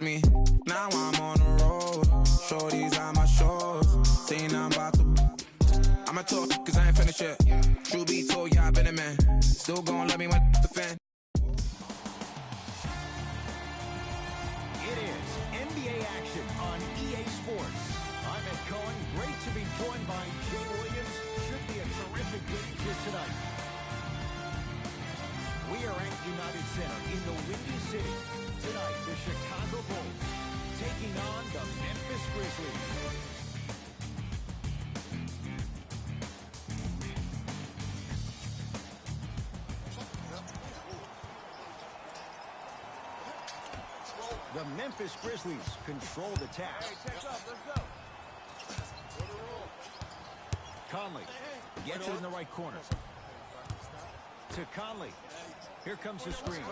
Me, now I'm on the road. Shorties on my shows. Saying I'm about to. I'ma talk cause I ain't finished yet. True be told, yeah, I been a man. Still gon' let me when the fan. It is NBA action on EA Sports. I'm Ed Cohen. Great to be joined by Jay Williams. Should be a terrific game here tonight. We are at United Center in the Windy City. Tonight, the Chicago Bulls taking on the Memphis Grizzlies. The Memphis Grizzlies control the tap. Hey, check up, let's go. Conley gets it in the right corner. To Conley. Here comes the screen.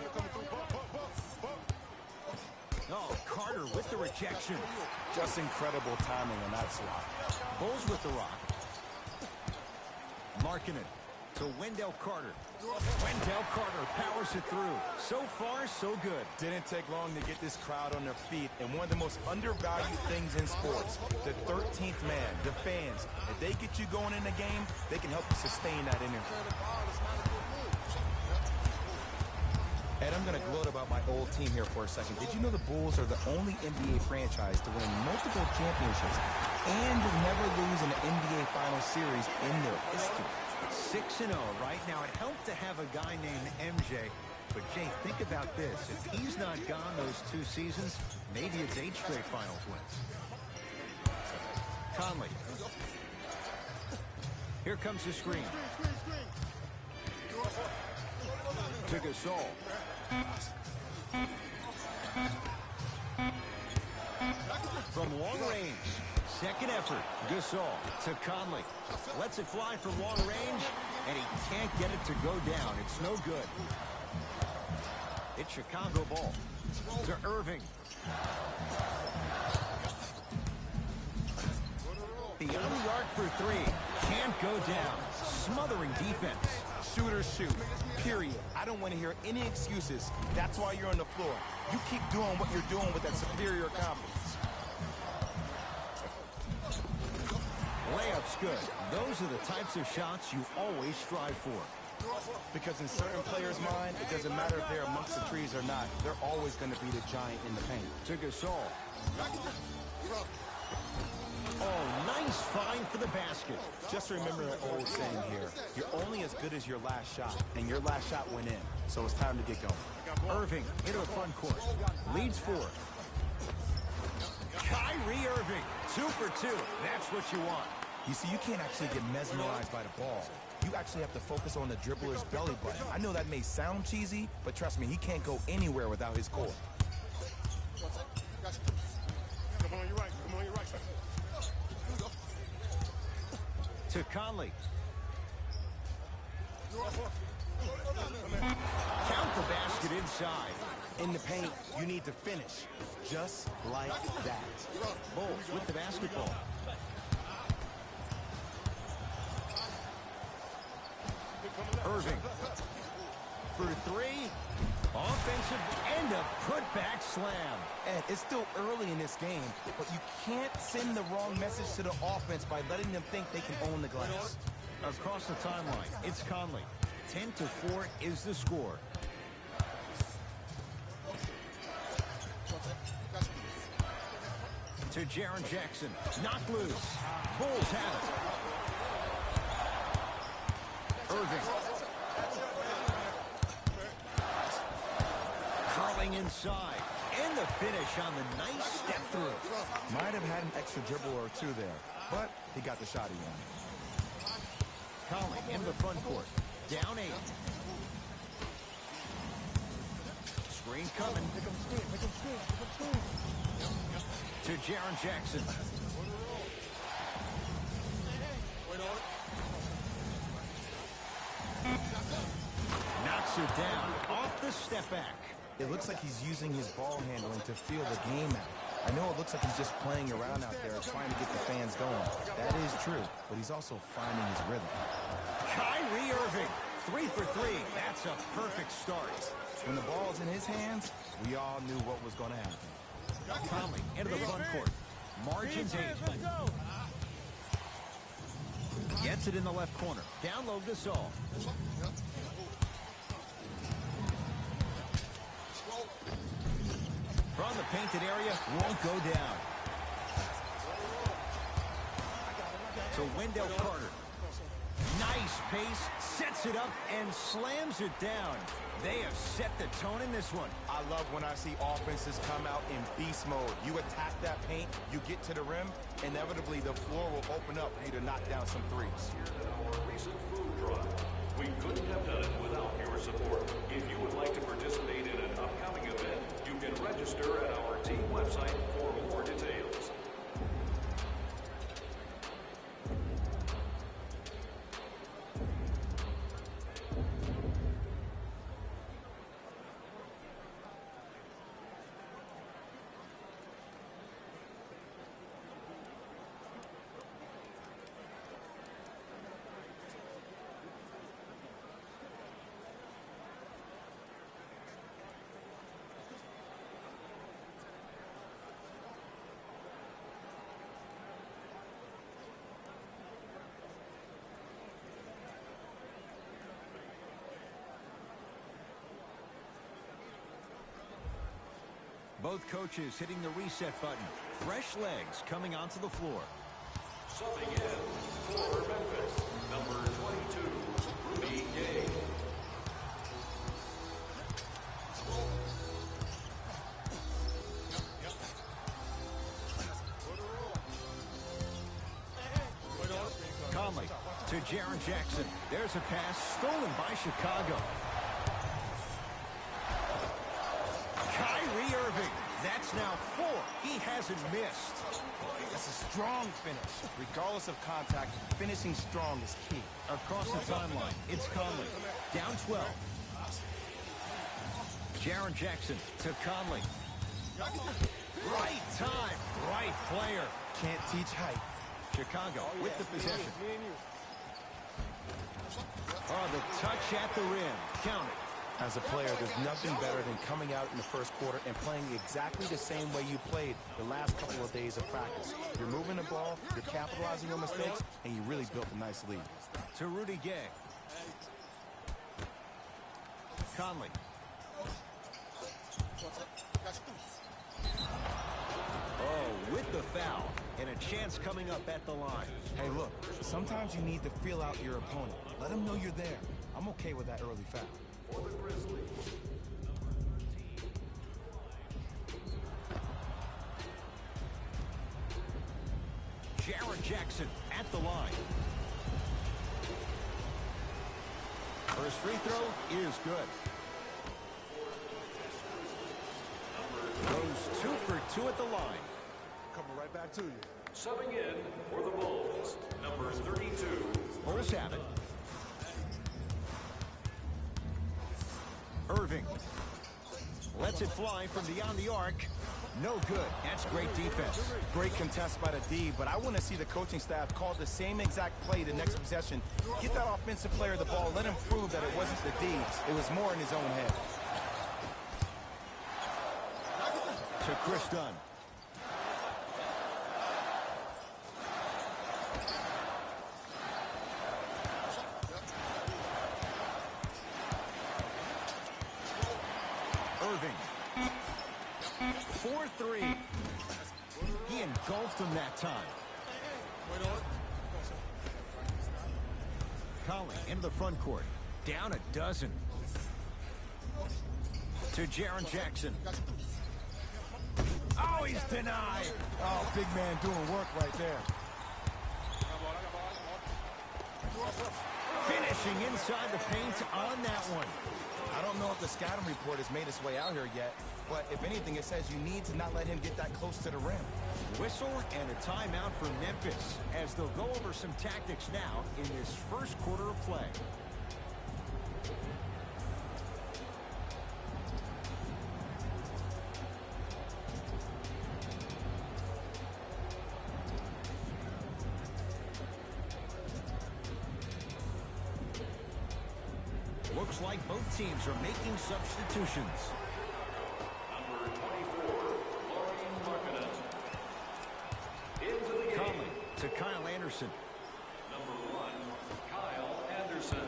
Oh, Carter with the rejection. Just incredible timing on that swap. Bulls with the rock. Marking it to Wendell Carter. Wendell Carter powers it through. So far, so good. Didn't take long to get this crowd on their feet. And one of the most undervalued things in sports, the 13th man, the fans. If they get you going in the game, they can help you sustain that energy. And I'm going to gloat about my old team here for a second. Did you know the Bulls are the only NBA franchise to win multiple championships and never lose an NBA Finals series in their history? 6-0 right now. It helped to have a guy named MJ. But, Jay, think about this. If he's not gone those 2 seasons, maybe it's 8 straight Finals wins. Conley. Here comes the screen. To Gasol. From long range. Second effort. Gasol to Conley. Lets it fly from long range, and he can't get it to go down. It's no good. It's Chicago ball. To Irving. Beyond the arc for 3. Can't go down. Smothering defense. Shooters shoot, period. I don't want to hear any excuses. That's why you're on the floor. You keep doing what you're doing with that superior confidence. Layup's good. Those are the types of shots you always strive for. Because in certain players' mind, it doesn't matter if they're amongst the trees or not. They're always going to be the giant in the paint. To Gasol. Oh, nice find for the basket. Just remember that old saying here. You're only as good as your last shot, and your last shot went in. So it's time to get going. Irving into the front court. Leads 4. Kyrie Irving. 2 for 2. That's what you want. You see, you can't actually get mesmerized by the ball. You actually have to focus on the dribbler's belly button. I know that may sound cheesy, but trust me, he can't go anywhere without his core. Come on, you're right. Come on, you're right. To Conley. Count the basket inside. In the paint, you need to finish. Just like that. Bulls with the basketball. Irving. For 3. Offensive and a putback slam. And it's still early in this game, but you can't send the wrong message to the offense by letting them think they can own the glass. Across the timeline, it's Conley. 10-4 is the score. To Jaren Jackson. Knocked loose. Bulls have it. Irving. Curling inside. And the finish on the nice step through. Might have had an extra dribble or 2 there, but he got the shot he wanted. Conley in the front court. Down 8. Screen coming. To Jaren Jackson. Knocks it down. Off the step back. It looks like he's using his ball handling to feel the game out. I know it looks like he's just playing around out there trying to get the fans going. That is true, but he's also finding his rhythm. Kyrie Irving, 3 for 3. That's a perfect start. When the ball's in his hands, we all knew what was going to happen. Conley into the front court. Margins 8. Let's go. Gets it in the left corner. Down low, Gasol. From the painted area, won't go down. To Wendell Carter. Nice pace, sets it up, and slams it down. They have set the tone in this one. I love when I see offenses come out in beast mode. You attack that paint, you get to the rim, inevitably the floor will open up for you to knock down some threes. Our recent food drive. We couldn't have done it without your support. If you would like to participate in an upcoming event, you can register at our team website for more details. Both coaches hitting the reset button. Fresh legs coming onto the floor. Subbing in for Memphis, number 22, Rudy Gay. Conley to Jaren Jackson. There's a pass stolen by Chicago. Kyrie Irving. That's now 4. He hasn't missed. That's a strong finish. Regardless of contact, finishing strong is key. Across the timeline, it's Conley. Down 12. Jaren Jackson to Conley. Right time, right player. Can't teach height. Chicago with the possession. Oh, the touch at the rim. Count it. As a player, there's nothing better than coming out in the first quarter and playing exactly the same way you played the last couple of days of practice. You're moving the ball, you're capitalizing on mistakes, and you really built a nice lead. To Rudy Gay. Conley. Oh, with the foul. And a chance coming up at the line. Hey, look, sometimes you need to feel out your opponent. Let them know you're there. I'm okay with that early foul. For the Grizzlies. Jaren Jackson at the line. First free throw is good. Goes 2 for 2 at the line. Coming right back to you. Subbing in for the Bulls, number 32. Bulls have it. Irving lets it fly from beyond the arc. No good. That's great defense. Great contest by the D, but I want to see the coaching staff call the same exact play the next possession. Get that offensive player the ball. Let him prove that it wasn't the D. It was more in his own head. To Chris Dunn. Irving. 4-3. He engulfed him that time. Conley into the front court. Down a dozen. To Jaren Jackson. Oh, he's denied. Oh, big man doing work right there. Finishing inside the paint on that one. I don't know if the scouting report has made its way out here yet, but if anything, it says you need to not let him get that close to the rim. Whistle and a timeout for Memphis as they'll go over some tactics now in this first quarter of play. Looks like both teams are making substitutions. Number 24, Laurie to Kyle Anderson. Number 1, Kyle Anderson.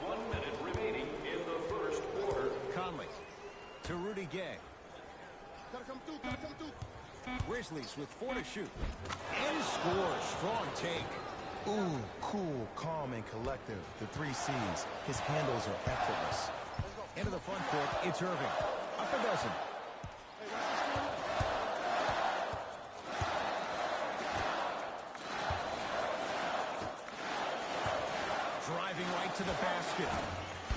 1 minute remaining in the first quarter. Conley to Rudy Gay. Grizzlies with 4 to shoot. And scores. Strong take. Ooh, cool, calm, and collective. The 3 C's. His handles are effortless. Into the front court, it's Irving. Up a dozen. Driving right to the basket.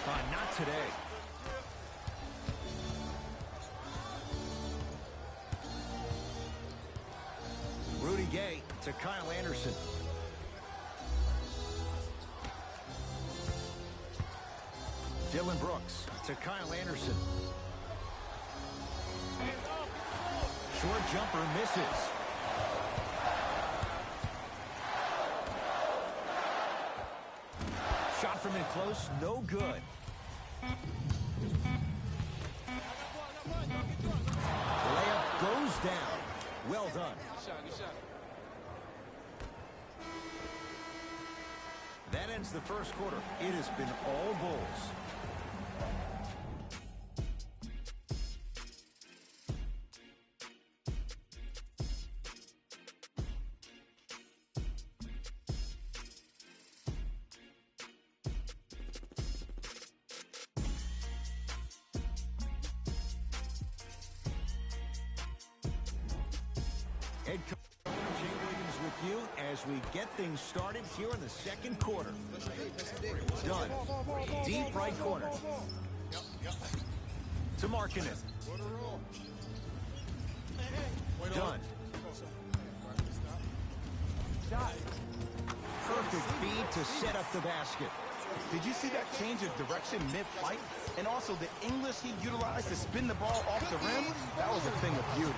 Not today. Rudy Gay to Kyle Anderson. Dylan Brooks to Kyle Anderson. Short jumper misses. Shot from in close, no good. Layup goes down. Well done. That ends the first quarter. It has been all Bulls. Head coach Jay Williams with you as we get things started here in the second quarter. Dunn, deep right corner. To Markkanen. Dunn. Perfect feed to set up the basket. Did you see that change of direction mid-flight? And also the English he utilized to spin the ball off the rim? That was a thing of beauty.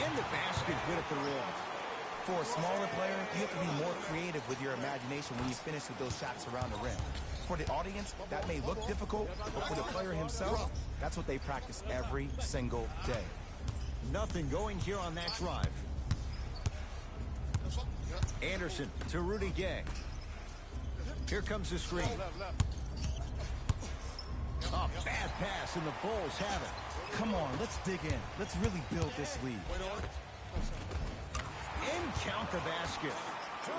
And the basket good at the rim. For a smaller player, you have to be more creative with your imagination when you finish with those shots around the rim. For the audience, that may look difficult, but for the player himself, that's what they practice every single day. Nothing going here on that drive. Anderson to Rudy Gay. Here comes the screen. A bad pass, and the Bulls have it. Come on, let's dig in. Let's really build this lead. And count the basket.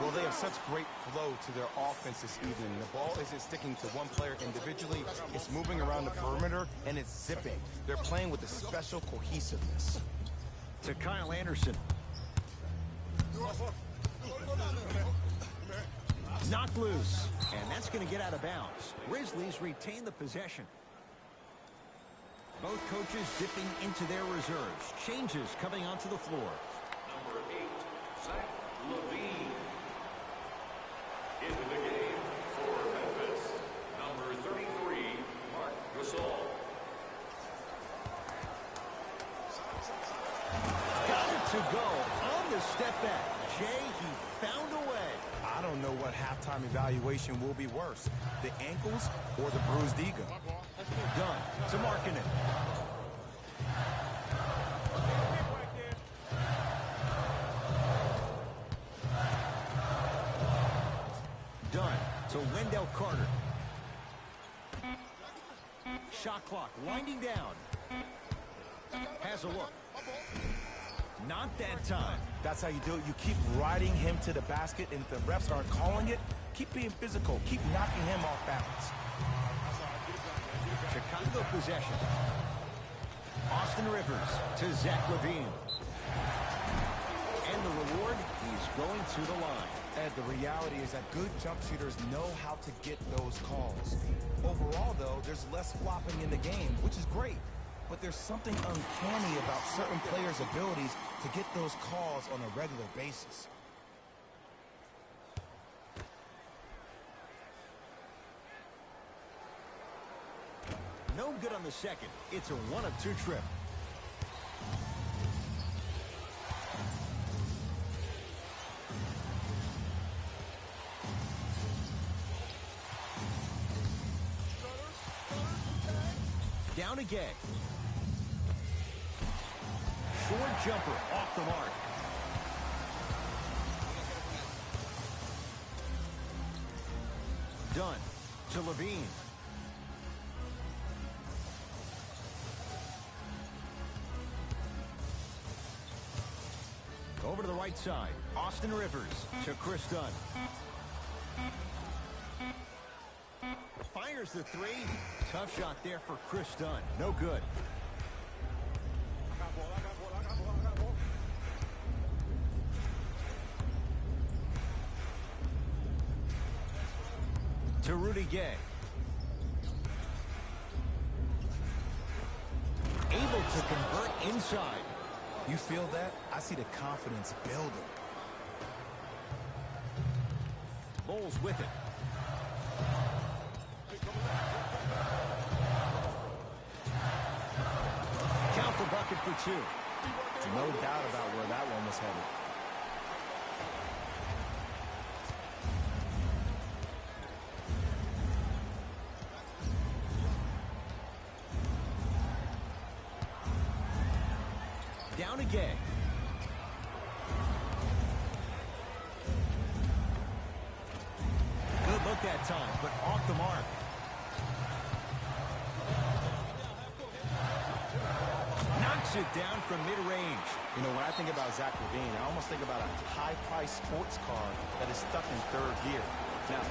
Well, they have such great flow to their offense this evening. The ball isn't sticking to one player individually. It's moving around the perimeter, and it's zipping. They're playing with a special cohesiveness. To Kyle Anderson. Knocked loose. And that's going to get out of bounds. Grizzlies retain the possession. Both coaches dipping into their reserves. Changes coming onto the floor. Number 8, Zach LaVine. Into the game for Memphis. Number 33, Marc Gasol. Got it to go on the step back. Jay, he found a way. I don't know what halftime evaluation will be worse, the ankles or the bruised ego. Dunn to Markkanen. Dunn to Wendell Carter. Shot clock winding down. Has a look. Not that time. That's how you do it. You keep riding him to the basket, and if the refs aren't calling it, keep being physical. Keep knocking him off balance. Chicago possession. Austin Rivers to Zach LaVine. And the reward, he's going to the line. And the reality is that good jump shooters know how to get those calls. Overall, though, there's less flopping in the game, which is great. But there's something uncanny about certain players' abilities to get those calls on a regular basis. No good on the second. It's a 1-of-2 trip. Down again. Short jumper off the mark. Dunn to Levine. Over to the right side. Austin Rivers to Chris Dunn. Fires the three. Tough shot there for Chris Dunn. No good. To Rudy Gay. Able to convert inside. You feel that? I see the confidence building. Bulls with it. Count the bucket for two. No doubt about where that one was headed. Down again. Good look that time, but off the mark. Knocks it down from mid-range. You know, when I think about Zach LaVine, I almost think about a high-priced sports car that is stuck in third gear. Now,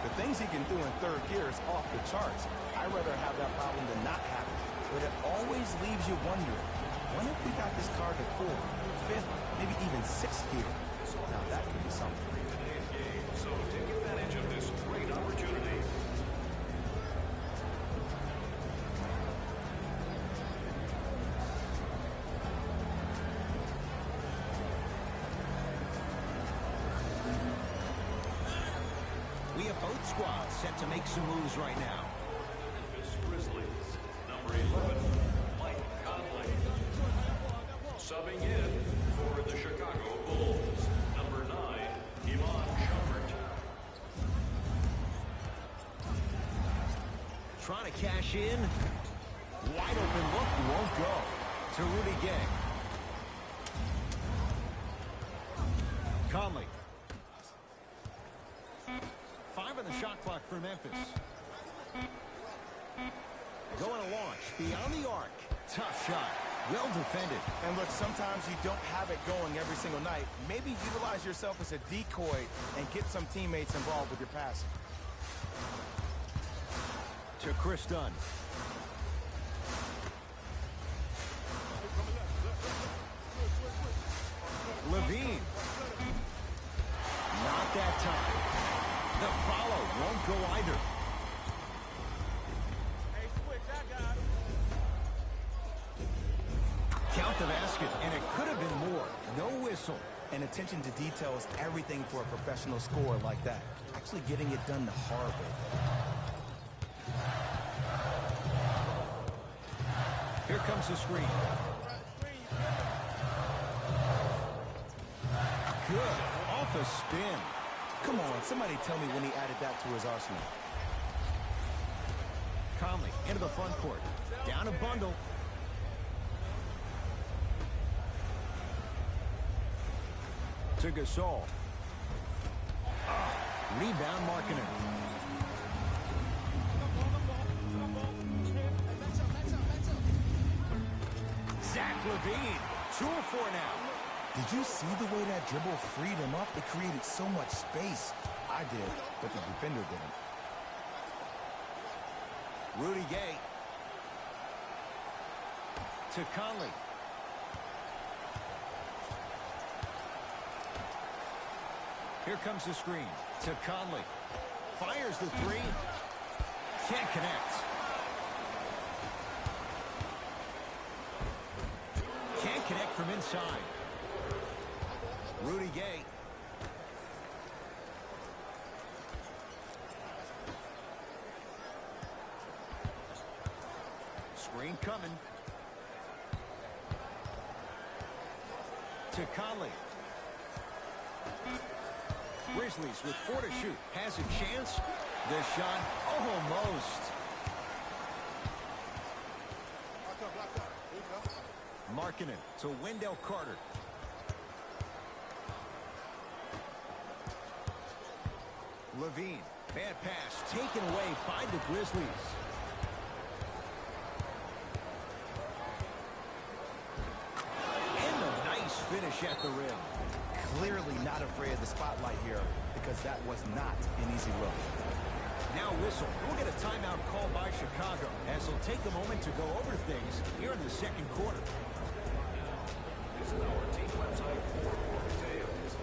the things he can do in third gear is off the charts. I'd rather have that problem than not have it. But it always leaves you wondering, when if we got this car to fourth, fifth, maybe even sixth gear? Now, that could be something. Today's game, so take advantage of this great opportunity. We have both squads set to make some moves right now. Memphis Grizzlies, number 11, Mike Conley. Subbing in for the Chicago Bulls, number 9, Iman Shumpert. Trying to cash in. Wide open look, won't go. To Rudy Gay. Conley. 5 on the shot clock for Memphis. Going to launch beyond the arc. Tough shot. Well defended. And look, sometimes you don't have it going every single night. Maybe utilize yourself as a decoy and get some teammates involved with your passing. To Chris Dunn. Levine. Not that time. The follow won't go either. Count the basket, and it could have been more. No whistle. And attention to detail is everything for a professional scorer like that. Actually getting it done the hard way. Here comes the screen. Good. Off a spin. Come on, somebody tell me when he added that to his arsenal. Conley into the front court. Down a bundle. To Gasol. Rebound Markkanen. Zach LaVine. 2 of 4 now. Did you see the way that dribble freed him up? It created so much space. I did, but the defender didn't. Rudy Gay. To Conley. Here comes the screen. To Conley. Fires the three. Can't connect. Can't connect from inside. Rudy Gay. Screen coming. To Conley. Grizzlies with 4 to shoot. Has a chance. The shot almost. Markkanen to Wendell Carter. Levine. Bad pass taken away by the Grizzlies. And a nice finish at the rim. Clearly not afraid of the spotlight here because that was not an easy look. Now whistle. We'll get a timeout call by Chicago as they'll take a moment to go over things here in the second quarter. Visit our team website for more details.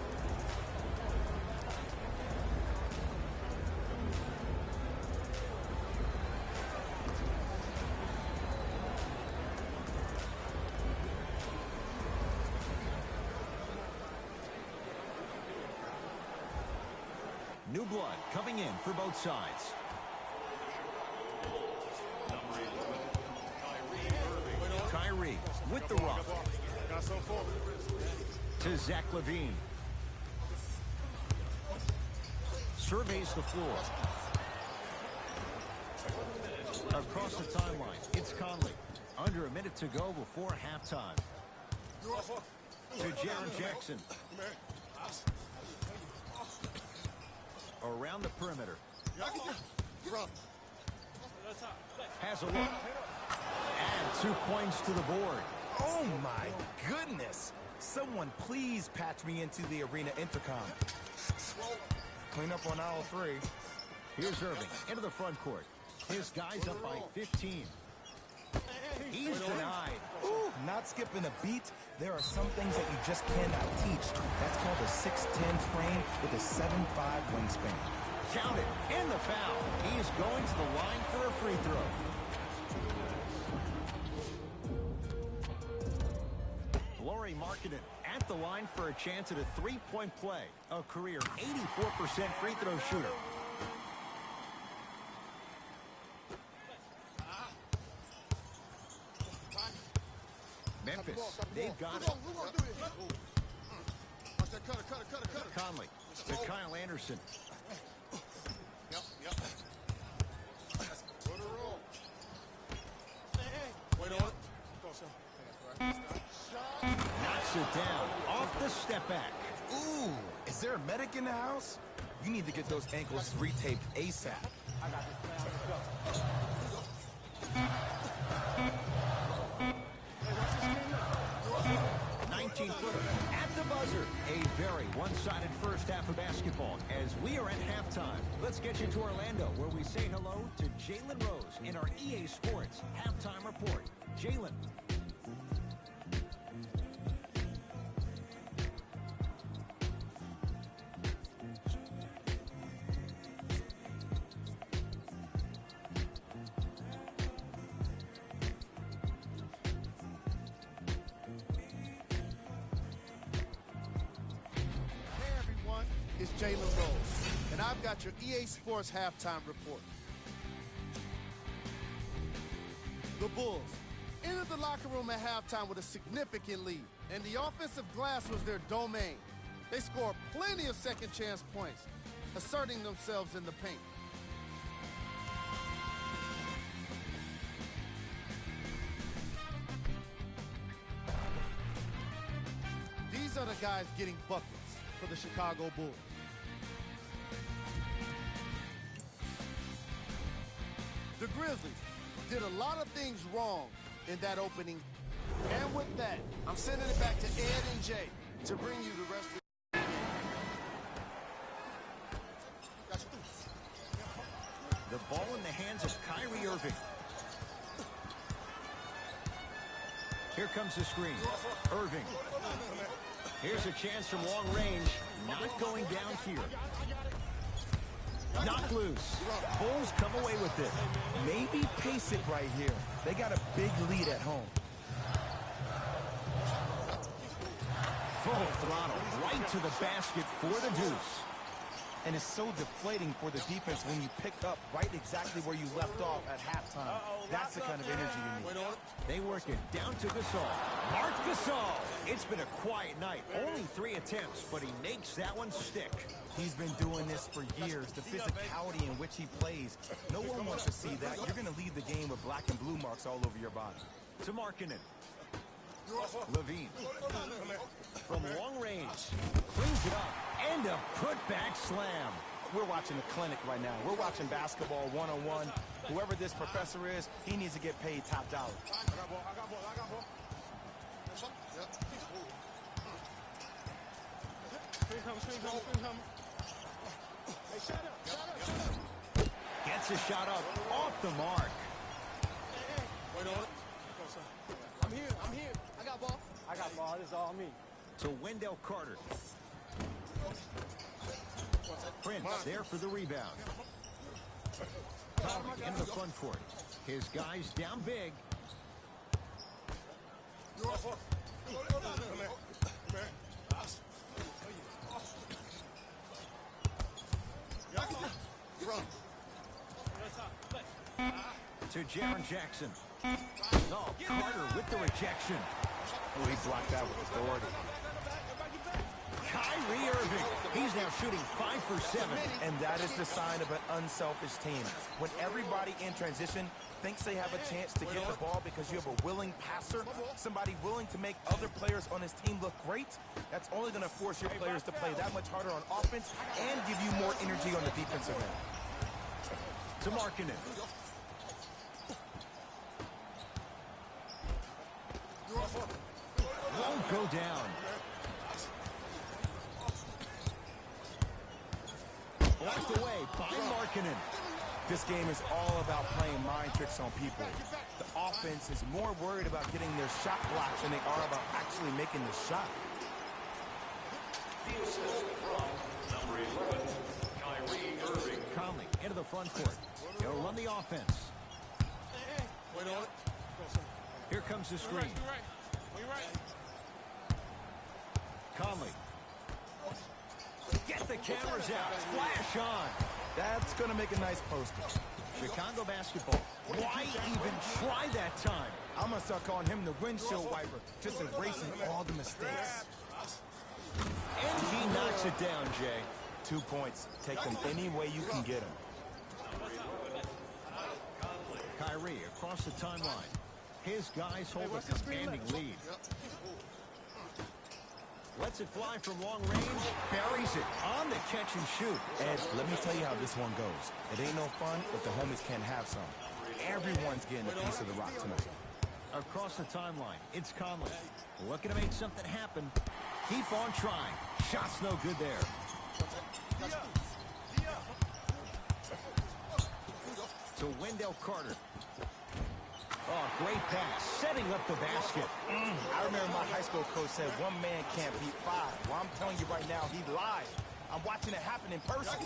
New blood coming in for both sides. Kyrie with the rock. To Zach Levine. Surveys the floor. Across the timeline, it's Conley. Under a minute to go before halftime. To Jaren Jackson. Around the perimeter. Has a look. And 2 points to the board. Oh my goodness. Someone please patch me into the arena intercom. Clean up on aisle 3. Here's Irving into the front court. His guy's up by 15. He's denied. Ooh, not skipping a beat. There are some things that you just cannot teach. That's called a 6'10 frame with a 7'5 wingspan. Count it. And the foul. He is going to the line for a free throw. Lauri Markkanen at the line for a chance at a three-point play. A career 84% free throw shooter. Memphis, they've got it. Conley to Kyle Anderson. Knocks it down off the step back. Ooh, is there a medic in the house? You need to get those ankles retaped ASAP. 19-footer at the buzzer. A very one-sided first half of basketball as we are at halftime. Let's get you to Orlando where we say hello to Jalen Rose in our EA Sports halftime report. Jalen. It's Jalen Rose, and I've got your EA Sports halftime report. The Bulls entered the locker room at halftime with a significant lead, and the offensive glass was their domain. They scored plenty of second chance points, asserting themselves in the paint. These are the guys getting buckets for the Chicago Bulls. The Grizzlies did a lot of things wrong in that opening. And with that, I'm sending it back to Ed and Jay to bring you the rest of the game. The ball in the hands of Kyrie Irving. Here comes the screen. Irving. Here's a chance from long range. Not going down here. Knocked loose. Bulls come away with it. Maybe pace it right here. They got a big lead at home. Full throttle right to the basket for the deuce. And it's so deflating for the defense when you pick up right exactly where you left off at halftime. That's the kind of energy you need. They work it down to Gasol. Marc Gasol. It's been a quiet night. Only 3 attempts, but he makes that one stick. He's been doing this for years. The physicality in which he plays. No one wants to see that. You're going to lead the game with black and blue marks all over your body. To Markkanen. Levine. From long range. Cleans it up. And a putback slam. We're watching a clinic right now. We're watching basketball one-on-one. Whoever this professor is, he needs to get paid top dollar. Gets a shot up off the mark. I'm here. I got ball. This is all me. To Wendell Carter. Prince there for the rebound. Conley in the front court. His guys down big. To Jaren Jackson. Oh, Carter with the rejection. Oh, he blocked that with authority. Kyrie Irving. He's now shooting 5 for 7. And that is the sign of an unselfish team. When everybody in transition thinks they have a chance to get the ball because you have a willing passer, somebody willing to make other players on his team look great, that's only going to force your players to play that much harder on offense and give you more energy on the defensive end. To Markkanen. Won't go down. Blocked away by Markkanen. This game is all about playing mind tricks on people. The offense is more worried about getting their shot blocked than they are about actually making the shot. The assist from number 11, Kyrie Irving. Conley into the front court. He'll run the offense. Here comes the screen. Conley. Get the cameras out. Flash on. That's going to make a nice poster. Chicago basketball. Why even try that time? I'm going to start calling him the windshield wiper, just erasing all the mistakes. And he knocks it down, Jay. 2 points. Take them any way you can get them. Kyrie across the timeline. His guys hold a commanding lead. Lets it fly from long range. Buries it on the catch and shoot. Ed, let me tell you how this one goes. It ain't no fun if the homies can't have some. Everyone's getting a piece of the rock tonight. Across the timeline, it's Conley. Looking to make something happen. Keep on trying. Shot's no good there. To Wendell Carter. Oh, great pass. Setting up the basket. I remember my high school coach said one man can't beat 5. Well, I'm telling you right now, he lied. I'm watching it happen in person.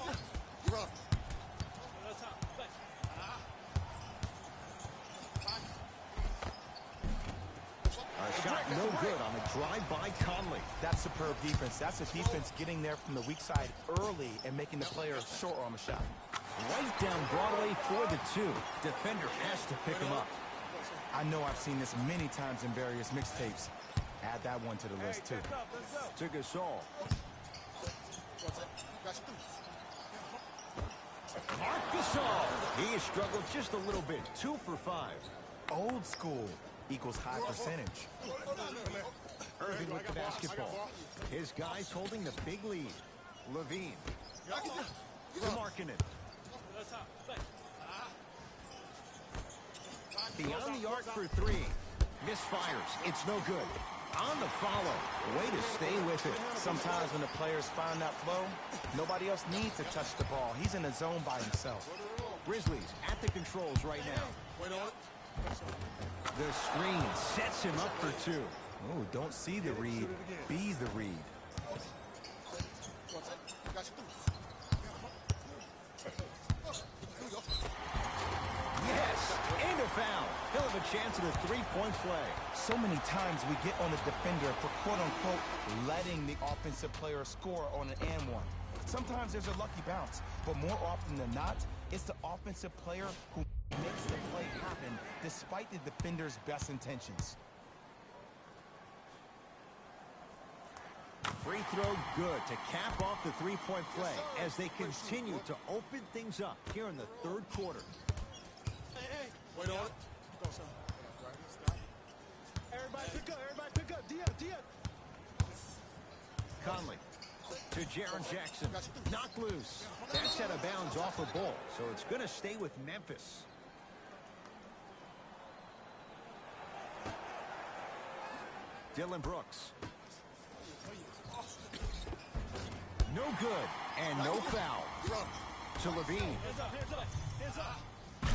A shot no good on a drive by Conley. That's superb defense. That's a defense getting there from the weak side early and making the player short arm a shot. Right down Broadway for the 2. Defender has to pick him up. I know I've seen this many times in various mixtapes. Add that one to the list, too. To Gasol. Marc Gasol. He has struggled just a little bit. 2 for 5. Old school equals high percentage. Irving with the basketball. His guys holding the big lead. Levine. To Markkanen. Beyond the arc for 3. Misfires. It's no good. On the follow. Way to stay with it. Sometimes when the players find that flow, nobody else needs to touch the ball. He's in the zone by himself. Grizzlies at the controls right now. The screen sets him up for 2. Oh, don't see the read. Be the read. Yes, and a foul. He'll have a chance at a 3-point play. So many times we get on the defender for quote-unquote letting the offensive player score on an and one. Sometimes there's a lucky bounce, but more often than not, it's the offensive player who makes the play happen despite the defender's best intentions. Free throw good to cap off the 3-point play as they continue to open things up here in the 3rd quarter. Conley to Jaren Jackson. Knocked loose. That's out of bounds off a ball, so it's going to stay with Memphis. Dylan Brooks. No good, and no foul. To Levine.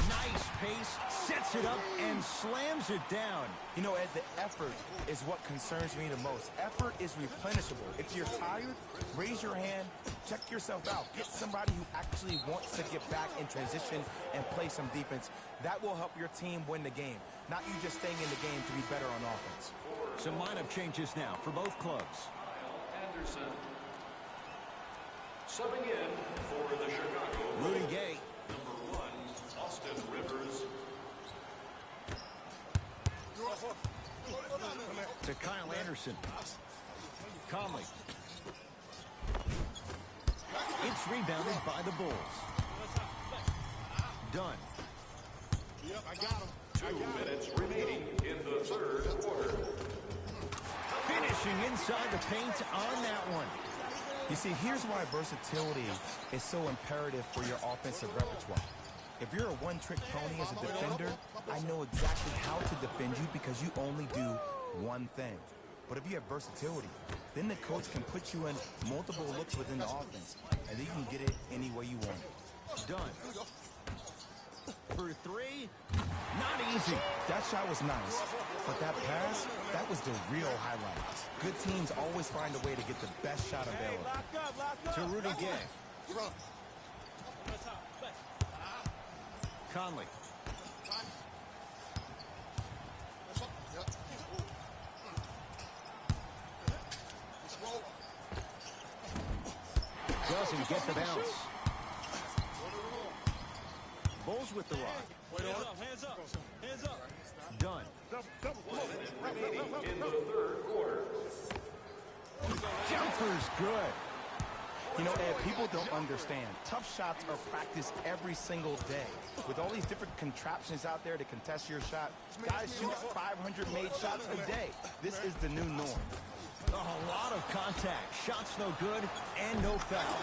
Nice pace, sets it up, and slams it down. You know, Ed, the effort is what concerns me the most. Effort is replenishable. If you're tired, raise your hand, check yourself out. Get somebody who actually wants to get back in transition and play some defense. That will help your team win the game, not you just staying in the game to be better on offense. Some lineup changes now for both clubs. Anderson. Subbing in for the Chicago Rudy Gay. Number 1, Austin Rivers. To Kyle Anderson. Conley. It's rebounded by the Bulls. Dunn. I got him. 2 minutes remaining in the third quarter. Finishing inside the paint on that one. You see, here's why versatility is so imperative for your offensive repertoire. If you're a one-trick pony as a defender, I know exactly how to defend you because you only do one thing. But if you have versatility, then the coach can put you in multiple looks within the offense, and then you can get it any way you want it. Dunn. For 3, not easy. That shot was nice, but that pass, that was the real highlight. Good teams always find a way to get the best shot available. To Rudy Gay. Conley. Doesn't get the bounce. Bulls with the rock. Hands up. Done. 1 minute remaining in the third quarter. Jumper's good. You know, Ed, people don't understand. Tough shots are practiced every single day. With all these different contraptions out there to contest your shot, guys shoot 500 made shots a day. This is the new norm. A lot of contact. Shots no good and no foul.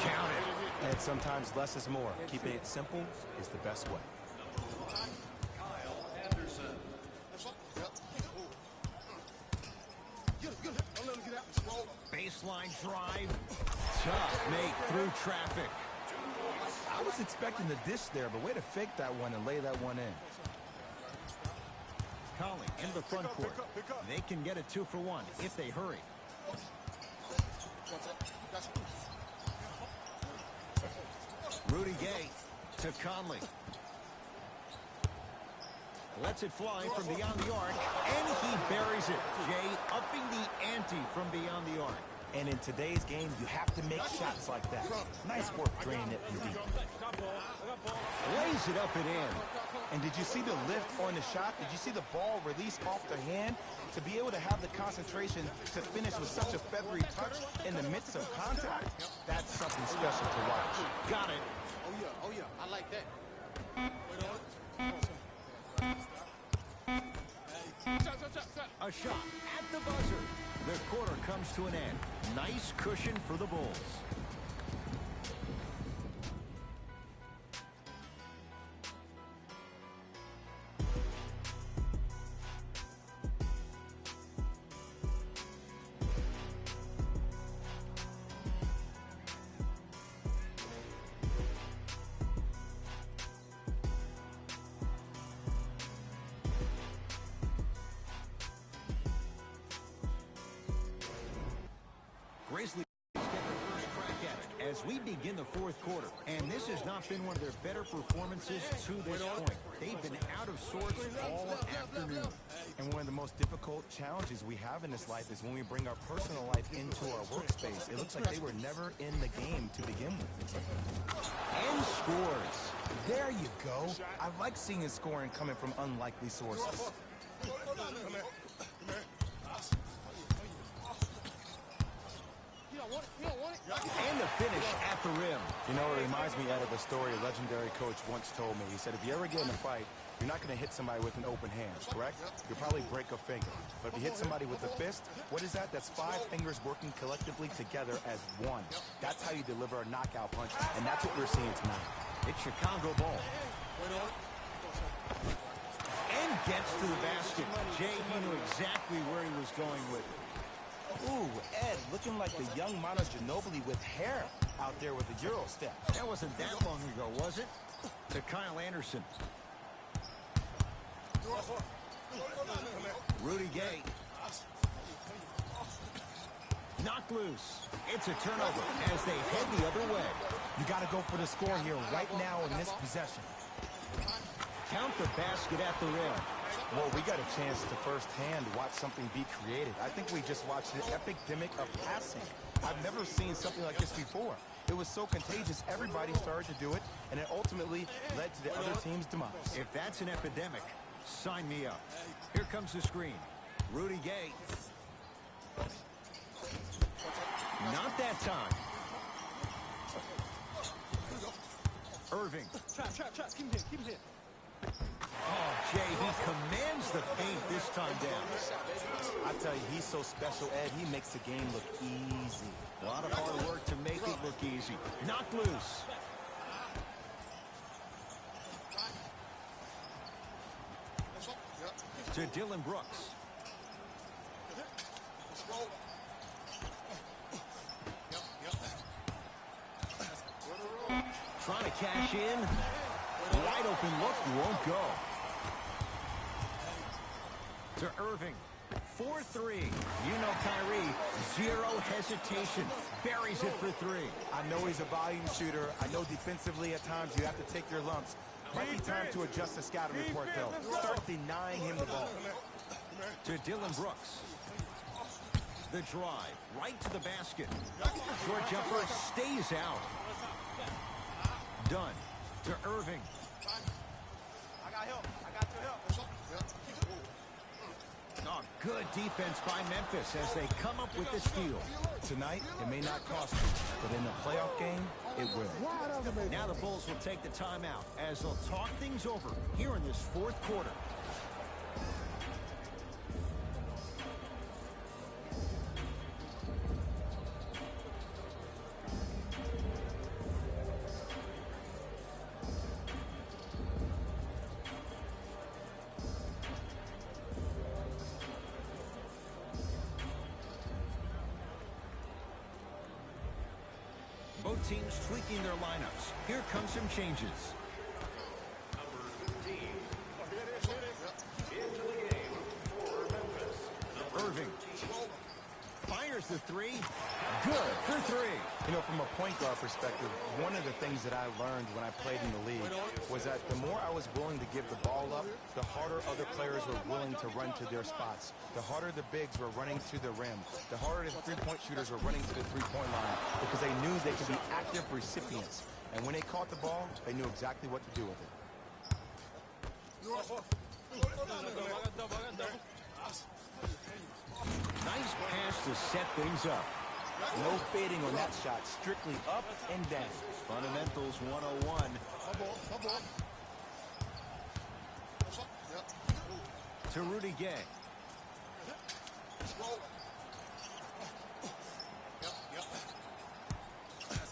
Count it. And sometimes less is more. Keeping it simple is the best way. Kyle Anderson. Baseline drive. Tough make through traffic. I was expecting the dish there, but way to fake that one and lay that one in. Conley into the front court. They can get a 2-for-1 if they hurry. Rudy Gay to Conley. Lets it fly from beyond the arc, and he buries it. Jay upping the ante from beyond the arc. And in today's game, you have to make shots like that. Nice work draining it from deep. Lays it up and in. And did you see the lift on the shot? Did you see the ball release off their hand? To be able to have the concentration to finish with such a feathery touch in the midst of contact, that's something special to watch. Got it. Oh yeah, I like that. A shot at the buzzer. The quarter comes to an end. Nice cushion for the Bulls. Grizzlies get their first crack at it as we begin the fourth quarter. And this has not been one of their better performances to this point. They've been out of sorts all afternoon. And one of the most difficult challenges we have in this life is when we bring our personal life into our workspace. It looks like they were never in the game to begin with. And scores. There you go. I like seeing his scoring coming from unlikely sources. And the finish at the rim. You know, it reminds me, Ed, of a story a legendary coach once told me. He said, if you ever get in a fight, You're not going to hit somebody with an open hand, correct? You'll probably break a finger. But if you hit somebody with a fist, what is that? That's 5 fingers working collectively together as one. That's how you deliver a knockout punch, and that's what we're seeing tonight. It's Chicago ball. And gets to the basket. Jay, he knew exactly where he was going with it. Ooh, Ed, looking like the young Manu Ginobili with hair out there with the Euro step. That wasn't that long ago, was it? To Kyle Anderson. Rudy Gay. Knocked loose. It's a turnover as they head the other way. You got to go for the score here right now in this possession. Count the basket at the rim. Well, we got a chance to firsthand watch something be created. I think we just watched an epidemic of passing. I've never seen something like this before. It was so contagious, everybody started to do it, and it ultimately led to the other team's demise. If that's an epidemic, sign me up. Here comes the screen. Rudy Gay. Not that time. Irving. Trap. Keep him here. Oh, Jay, he commands the paint this time down. I tell you, he's so special, Ed. He makes the game look easy. A lot of hard work to make it look easy. Knocked loose. To Dylan Brooks. Trying to cash in. Wide open look, won't go. To Irving. 4-3. You know Kyrie, zero hesitation. Buries it for 3. I know he's a volume shooter. I know defensively at times you have to take your lumps. Might be time to adjust the scouting report, though. Start denying him the ball. To Dylan Brooks. The drive, right to the basket. Short jumper stays out. Done. To Irving. I got help. I got your help. Oh, good defense by Memphis as they come up with the steal. Tonight, it may not cost you, but in the playoff game, it will. Now the Bulls will take the timeout as they'll talk things over here in this 4th quarter. Both teams tweaking their lineups. Here come some changes. Number 15. Into the game for Memphis. Irving. Fires the 3. Good for 3. You know, from a point guard perspective, one of the things that I learned when I played in the league was that the more I was willing to give the ball up, the harder other players were willing to run to their spots. The harder the bigs were running to the rim. The harder the three-point shooters were running to the three-point line because they knew they could be active recipients. And when they caught the ball, they knew exactly what to do with it. Nice pass to set things up. No fading on that shot, strictly up and down. Fundamentals 101. To Rudy Gay.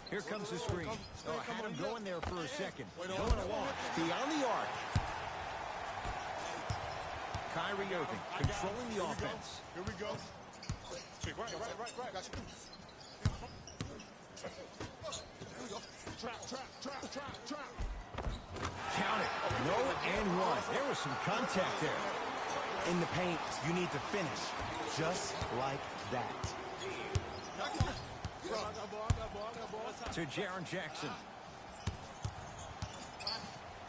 Here comes the screen. Oh, had him going there for a second. Going along. Beyond the arc. Kyrie Irving controlling the offense. Here we go. Right. Got you. Trap. Count it. No and one. There was some contact there. In the paint, you need to finish just like that. To Jaren Jackson.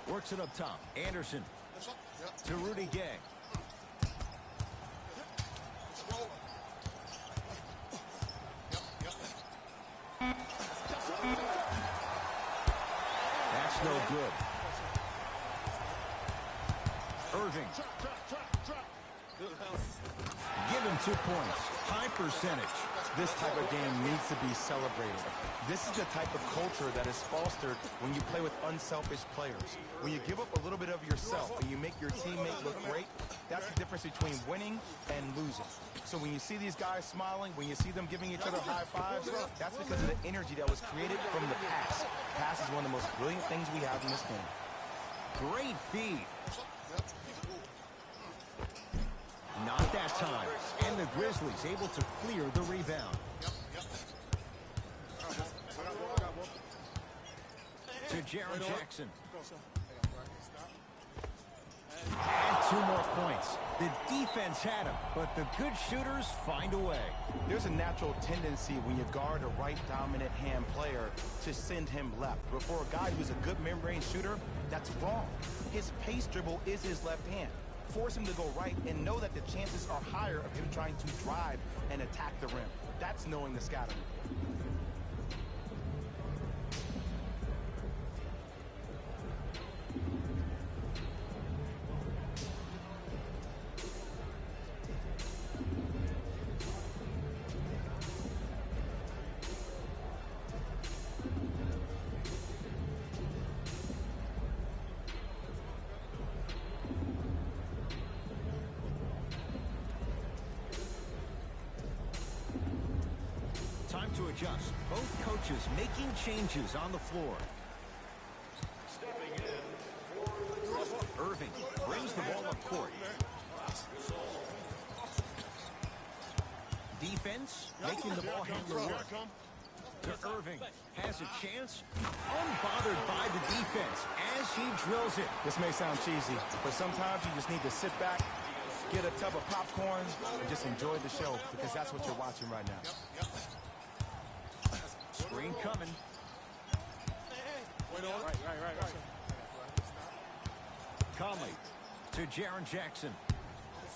Works it up top. Anderson. To Rudy Gay. That's no good. Irving. Give him 2 points. High percentage. This type of game needs to be celebrated. This is the type of culture that is fostered when you play with unselfish players. When you give up a little bit of yourself and you make your teammate look great, that's the difference between winning and losing. So when you see these guys smiling, when you see them giving each other high fives, that's because of the energy that was created from the pass. Pass is one of the most brilliant things we have in this game. Great feed. Not that time. And the Grizzlies able to clear the rebound. To Jaren Jackson. And 2 more points. The defense had him, but the good shooters find a way. There's a natural tendency when you guard a right dominant hand player to send him left. But for a guy who's a good mid-range shooter, that's wrong. His pace dribble is his left hand. Force him to go right and know that the chances are higher of him trying to drive and attack the rim. That's knowing the scouting. Time to adjust. Both coaches making changes on the floor. Stepping in for Irving brings the ball up court. Defense making the ball handler work. To Irving. Has a chance. Unbothered by the defense as he drills it. This may sound cheesy, but sometimes you just need to sit back, get a tub of popcorn, and just enjoy the show, because that's what you're watching right now. Screen coming. Conley to Jaren Jackson.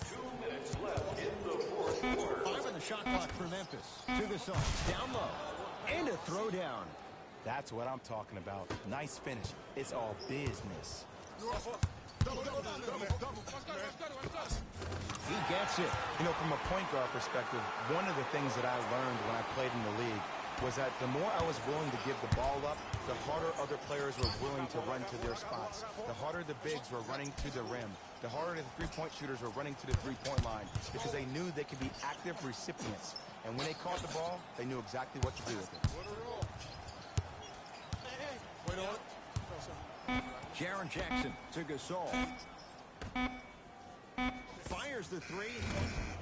2 minutes left in the fourth quarter. 5 on the shot clock for Memphis. To the Suns. Down low. And a throwdown. That's what I'm talking about. Nice finish. It's all business. He gets it. You know, from a point guard perspective, one of the things that I learned when I played in the league was that the more I was willing to give the ball up, the harder other players were willing to run to their spots. The harder the bigs were running to the rim. The harder the three-point shooters were running to the three-point line, because they knew they could be active recipients. And when they caught the ball, they knew exactly what to do with it. Jaren Jackson to Gasol. Fires the 3.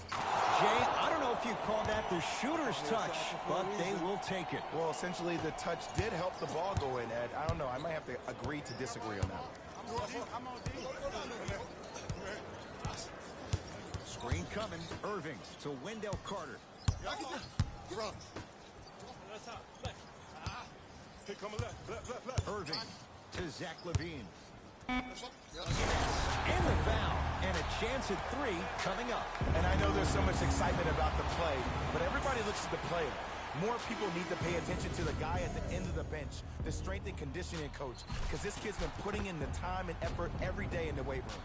Jay, I don't know if you call that the shooter's touch, but they will take it. Well, essentially, the touch did help the ball go in, Ed. I don't know. I might have to agree to disagree on that. Screen coming. Irving to Wendell Carter. Irving to Zach LaVine. And the foul. And a chance at 3 coming up. And I know there's so much excitement about the play, but everybody looks at the player. More people need to pay attention to the guy at the end of the bench, the strength and conditioning coach, because this kid's been putting in the time and effort every day in the weight room.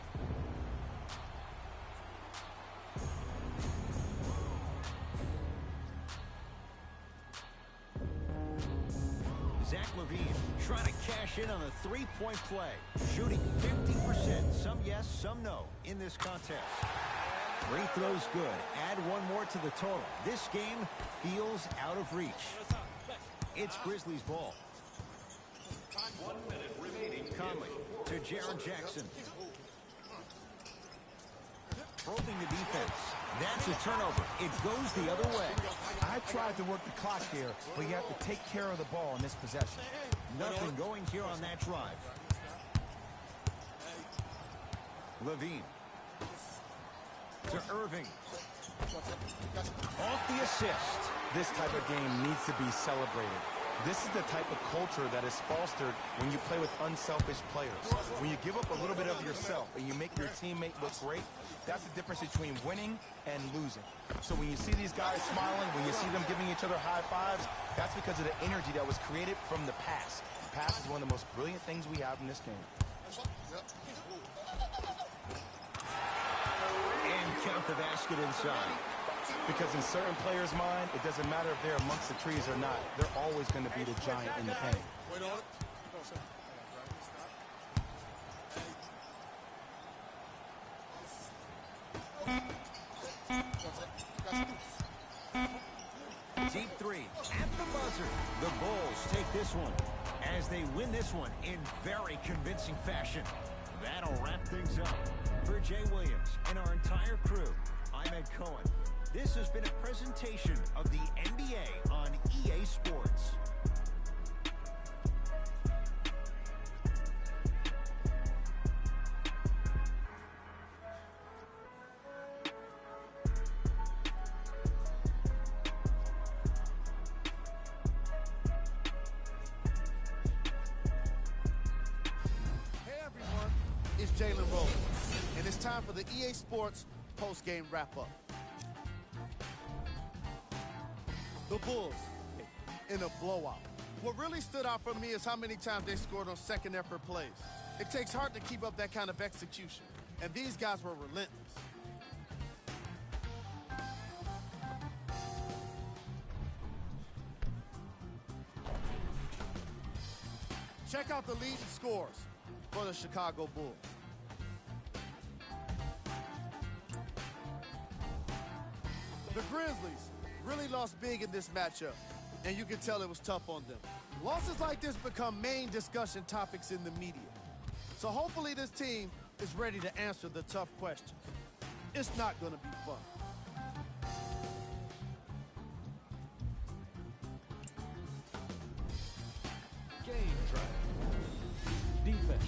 Zach LaVine trying to cash in on a three-point play. Shooting 50%. Some yes, some no in this contest. Free throws good. Add 1 more to the total. This game feels out of reach. It's Grizzlies ball. 1 minute remaining. Conley to Jaren Jackson. Probing the defense. That's a turnover. It goes the other way. I tried to work the clock here, but you have to take care of the ball in this possession. Nothing going here on that drive. LaVine to Irving. Off the assist. This type of game needs to be celebrated. This is the type of culture that is fostered when you play with unselfish players. When you give up a little bit of yourself and you make your teammate look great, that's the difference between winning and losing. So when you see these guys smiling, when you see them giving each other high fives, that's because of the energy that was created from the pass. The pass is one of the most brilliant things we have in this game. And count the basket inside. Because in certain players' mind, it doesn't matter if they're amongst the trees or not. They're always going to be the giant in the paint. Wait on it. Deep three at the buzzer. The Bulls take this one as they win this one in very convincing fashion. That'll wrap things up. For Jay Williams and our entire crew, I'm Ed Cohen. This has been a presentation of the NBA on EA Sports. It's Jalen Rose, and it's time for the EA Sports post-game wrap-up. The Bulls in a blowout. What really stood out for me is how many times they scored on second-effort plays. It takes heart to keep up that kind of execution, and these guys were relentless. Check out the leading scores for the Chicago Bulls. The Grizzlies really lost big in this matchup, and you can tell it was tough on them. Losses like this become main discussion topics in the media. So hopefully this team is ready to answer the tough questions. It's not going to be fun. Game drive. Defense.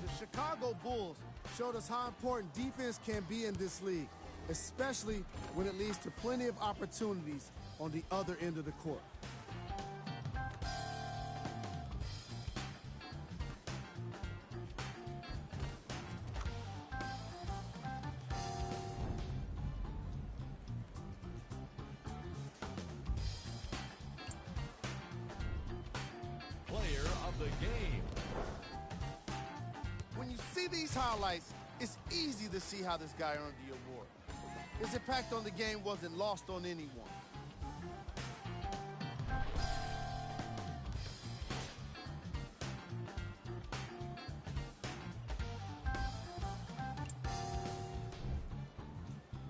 The Chicago Bulls showed us how important defense can be in this league, especially when it leads to plenty of opportunities on the other end of the court. Player of the game. When you see these highlights, it's easy to see how this guy earned the award. His impact on the game wasn't lost on anyone.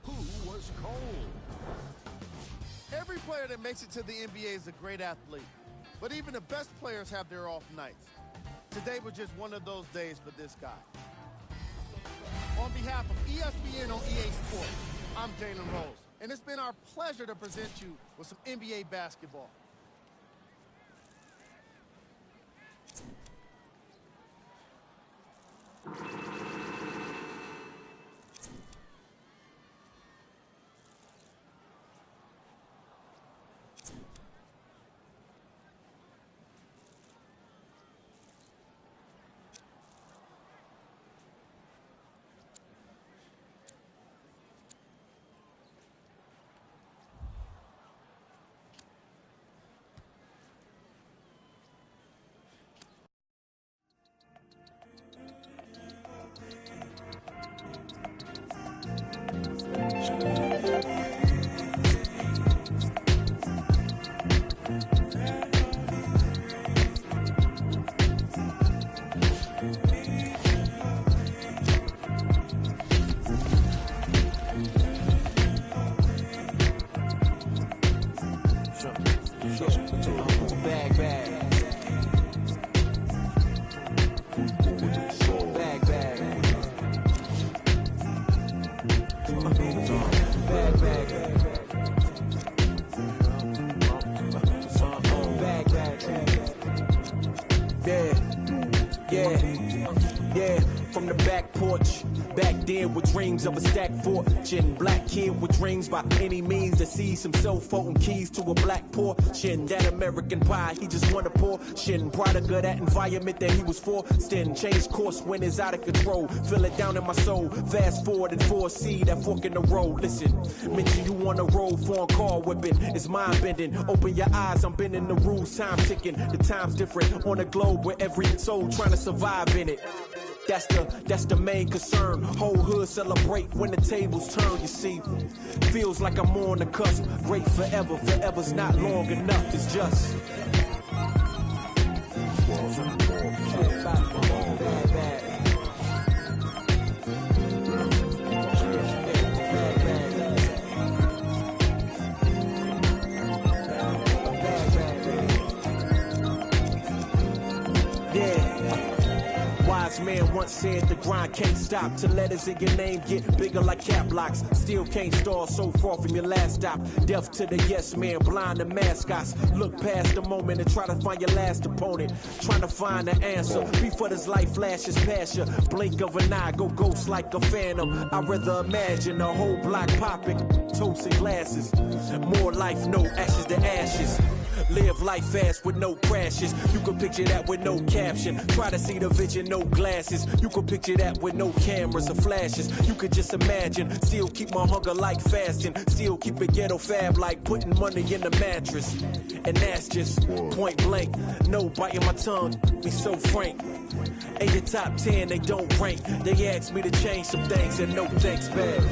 Who was cold? Every player that makes it to the NBA is a great athlete, but even the best players have their off nights. Today was just one of those days for this guy. On behalf of ESPN on EA Sports, I'm Jalen Rose, and it's been our pleasure to present you with some NBA basketball. From the back porch, back then with dreams of a stacked fortune. Black kid with dreams by any means to seize some cell phone keys to a black portion. That American pie, he just want a portion. Product of that environment that he was forced in. Changed course when it's out of control. Feel it down in my soul. Fast forward and foresee that fork in the road. Listen, mention you on the road, foreign car whipping. It's mind bending. Open your eyes, I'm bending the rules. Time ticking. The time's different on a globe where every soul trying to survive in it. That's the main concern. Whole hood celebrate when the tables turn, you see. Feels like I'm on the cusp. Great forever, forever's not long enough, it's just. Man once said the grind can't stop till letters in your name get bigger like cap locks. Still can't stall so far from your last stop. Deaf to the yes man, blind to mascots. Look past the moment and try to find your last opponent. Trying to find the answer before this life flashes past you. Blink of an eye, go ghost like a phantom. I'd rather imagine a whole block popping, toasting glasses. More life, no ashes to ashes. Live life fast with no crashes. You can picture that with no caption. Try to see the vision, no glasses. You can picture that with no cameras or flashes. You could just imagine. Still keep my hunger like fasting. Still keep it ghetto fab like putting money in the mattress. And that's just point blank. No biting my tongue, be so frank. In your top 10, they don't rank. They asked me to change some things and no thanks back.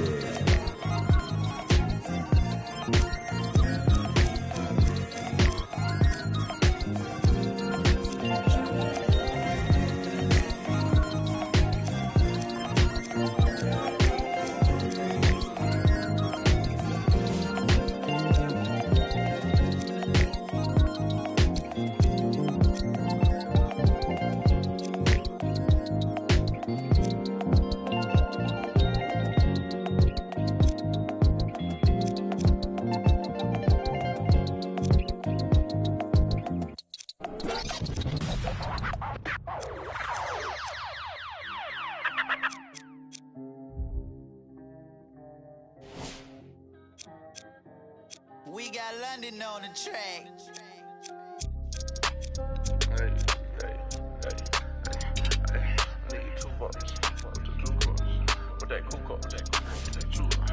We got London on the track. Hey. I need 2 bucks. With that cool cup. With your juice box.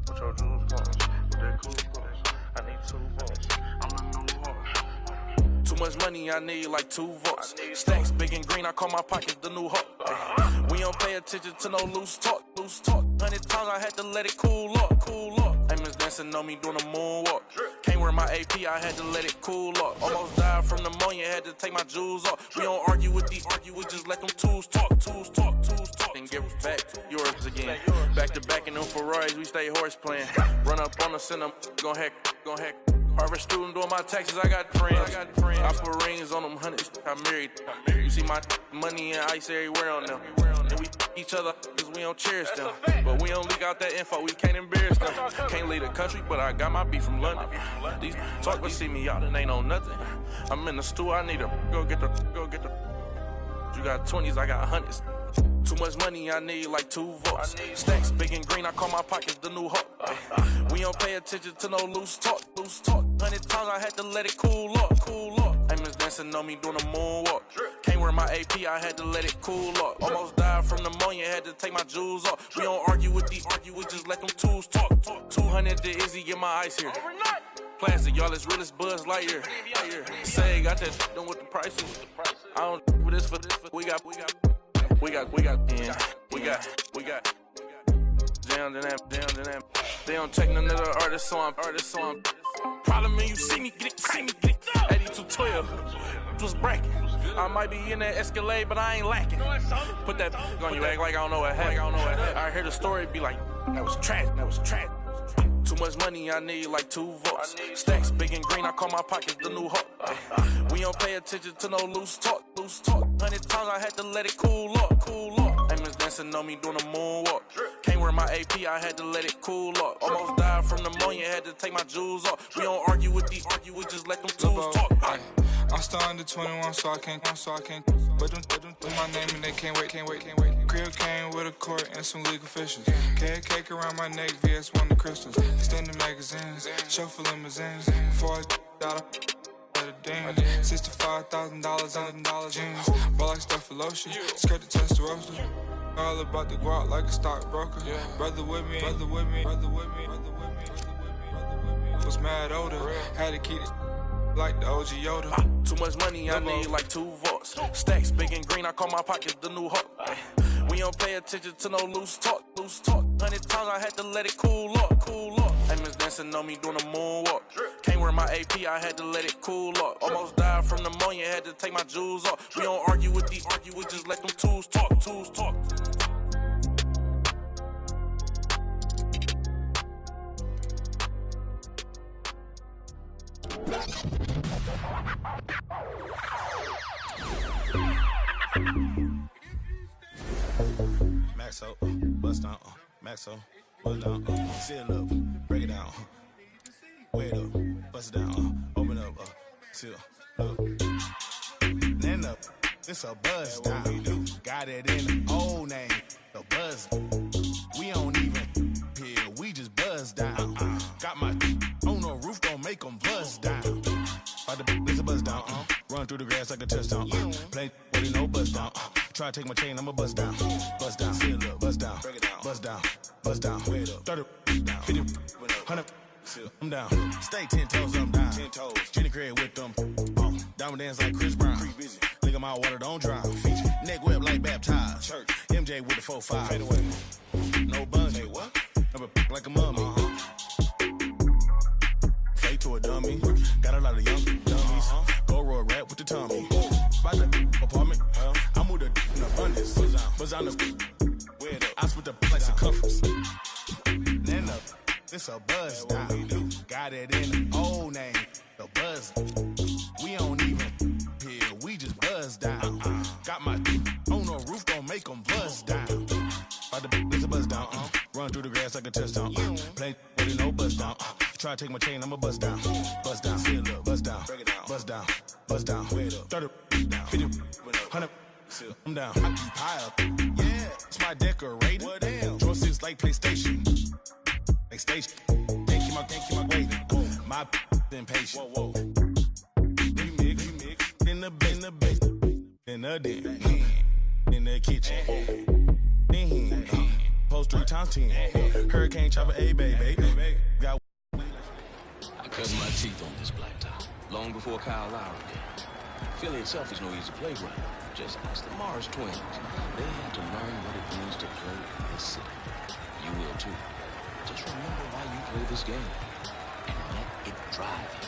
With that cool cup. I need 2 bucks. I'm in New York. Too much money, I need like 2 votes. Stacks big and green, I call my pockets the new hawk. We don't pay attention to no loose talk. 100 times I had to let it cool up. Amos dancing on me doing a moonwalk. Can't wear my AP, I had to let it cool up. Almost died from pneumonia, had to take my jewels off. We don't argue with these, we just let them tools talk. And give it back, yours again. Back to back in them Ferraris, we stay horse playing. Run up on us, send them, gon' hack. Harvard student doing my taxes, I got friends. I put rings on them, hundreds, I married. You see my money and ice everywhere on them. And we each other, cause we don't cherish them. But we don't leak out that info, we can't embarrass them. Can't leave the country, but I got my beef from London. These talk, but see me out and ain't on nothing. I'm in the stew, I need to go get the. You got 20s, I got hundreds. Too much money, I need like 2 votes. Stacks big and green, I call my pockets the new hawk. We don't pay attention to no loose talk. 100 times I had to let it cool up. Amos dancing on me doing a moonwalk. Can't wear my AP, I had to let it cool up. Almost died from pneumonia, had to take my jewels off. We don't argue with these, we just let them tools talk. 200 to Izzy, get my ice here. Plastic, y'all as real as Buzz Lightyear. Say, got that done with the prices. I don't with this for this. We got. Down to that. They don't check none of the artists, so I'm. Problem is, you see me get it. 8212 was bracket. I might be in that Escalade, but I ain't lacking. Put that on you, act like I don't know what happened. I hear the story, be like, that was trash. Too much money, I need like 2 votes. Stacks big and green, I call my pockets the new hawk. We don't pay attention to no loose talk. 100 times I had to let it cool up. Amos dancing on me doing a moonwalk. Can't wear my AP, I had to let it cool up. Almost died from pneumonia, had to take my jewels off. We don't argue with these, we just let them tools talk. I'm still under 21, so I can't. But them my name and they can't wait. Crib came with a court and some legal officials. Cake around my neck, VS1 the crystals. Extended magazines, chauffeur limousines. Before I got $65,000 on jeans. Ball like stuff for lotion. Skirt the Testarossa. All about the guap like a stockbroker. Brother with me. Was mad older. Had to keep it. like the OG Yoda. Too much money, I need like 2 volts. Stacks big and green, I call my pockets the new hawk. We don't pay attention to no loose talk. 100 times I had to let it cool up. Hey, Miss Dancing on me doing a moonwalk. Can't wear my AP, I had to let it cool up. Almost died from pneumonia, had to take my jewels off. We don't argue with these, we just let them tools talk. Maxo, bust down, Maxo, bust down, seal up, break it down, wait up, bust it down, open up, seal up, then up, it's a buzz down, got it in the old name, the buzz, we don't even hear, we just buzz down, got my on the roof, don't make them buzz down, it's a buzz down, run through the grass like a touchdown, play with it, no buzz down, try to take my chain, I'ma bust down, seal up, bust down, break it down, bust down, wait up, 30, 50, 100, I'm down, stay 10 toes, I'm down, 10 toes, Jenny Craig with them, diamond dance like Chris Brown, look at my water, don't drown, neck whip like baptized, church, MJ with the 4-5, fade away, no bungee, what? Never like a mummy, fade to a dummy, got a lot of young dummies, go roll rap with the tummy, by the apartment, I moved in abundance, buzz on the I split the like circumference. Then up, it's a buzz down. Got it in the old name, the buzz. We don't even hear, we just buzz down. Got my on the roof, don't make them buzz down. It's a buzz down. Run through the grass like a touchdown. Play with it, no buzz down. Try to take my chain, I'ma buzz down. Buzz down, seal up, buzz down, break it down, buzz down, buzz down, wait up, 30, 50, 100. I'm down. I keep high up. Yeah, it's my decorator. Well, damn. Joysticks like PlayStation. Like station. Can't keep my waiting. My impatient. Whoa. Remix. In the base. In the den. In the kitchen. Post 3 times 10. Hurricane chopper, a baby. Got. I cut my teeth on this blacktop long before Kyle Lowry did. Philly itself is no easy playground. Just ask the Mars twins. They had to learn what it means to play in this city. You will too. Just remember why you play this game and let it drive you.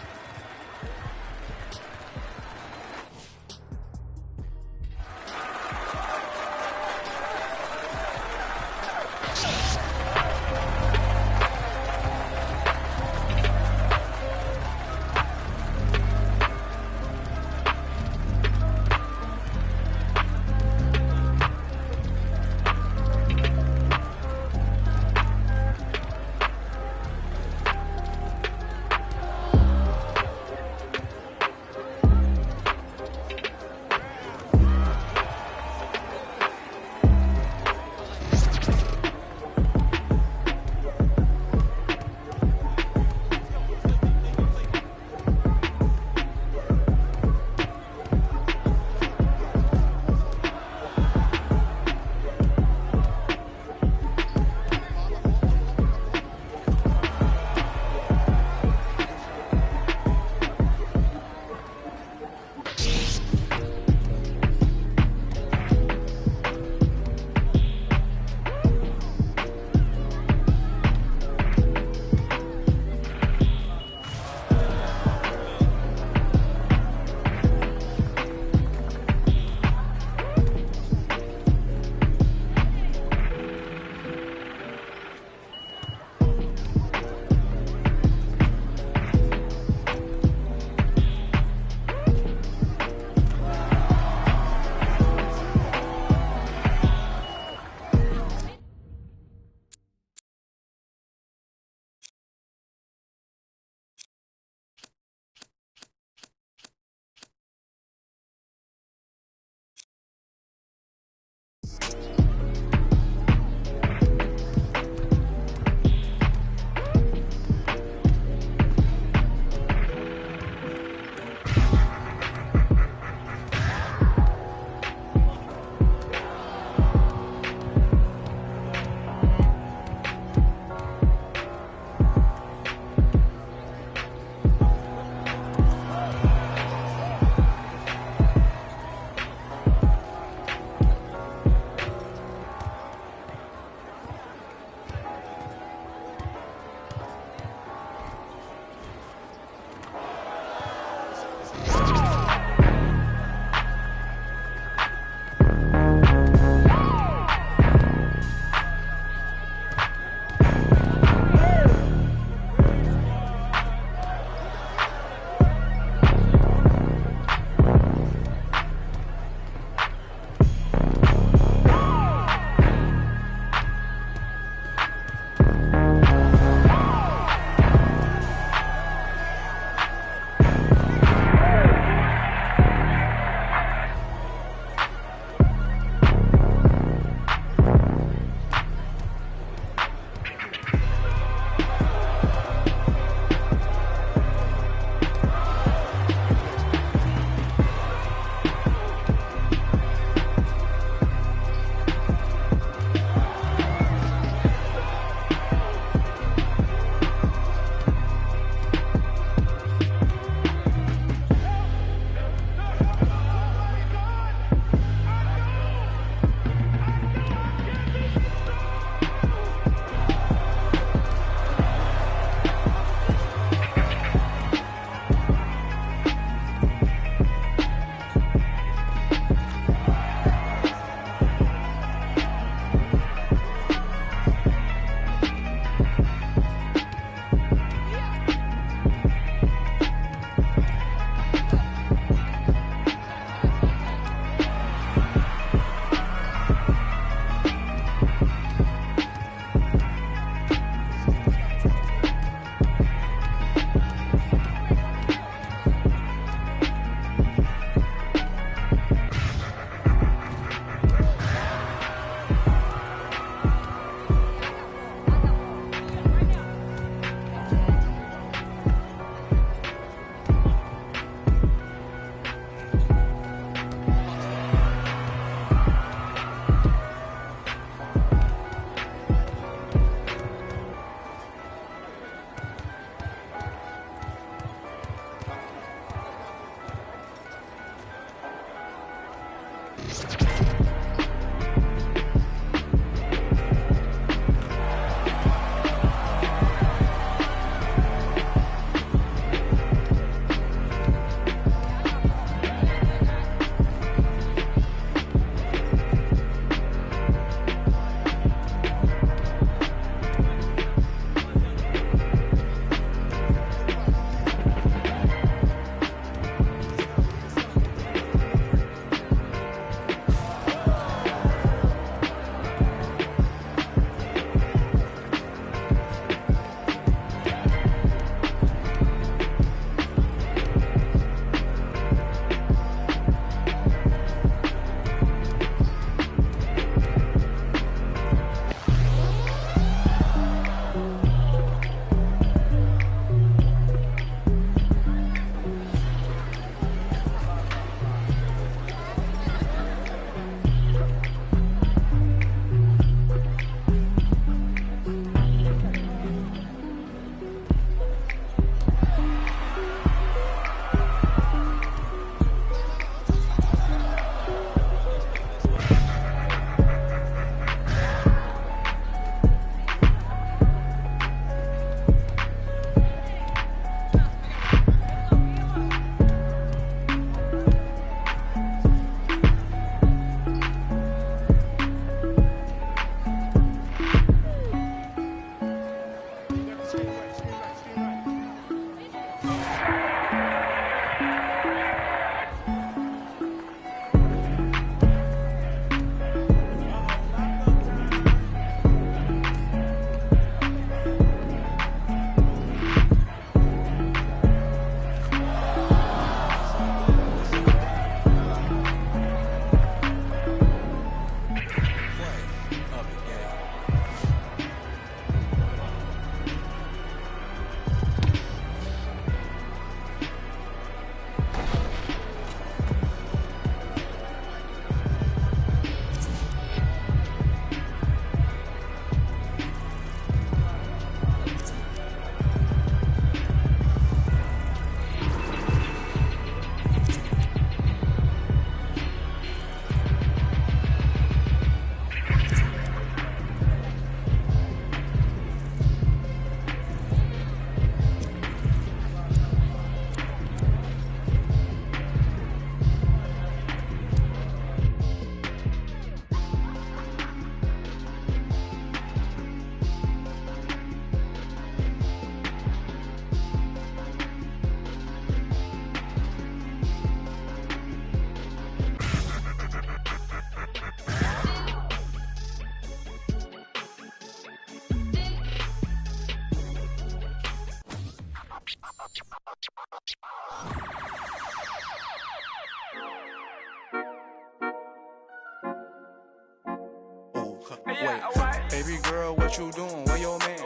Wait, baby girl, what you doing? Where your man?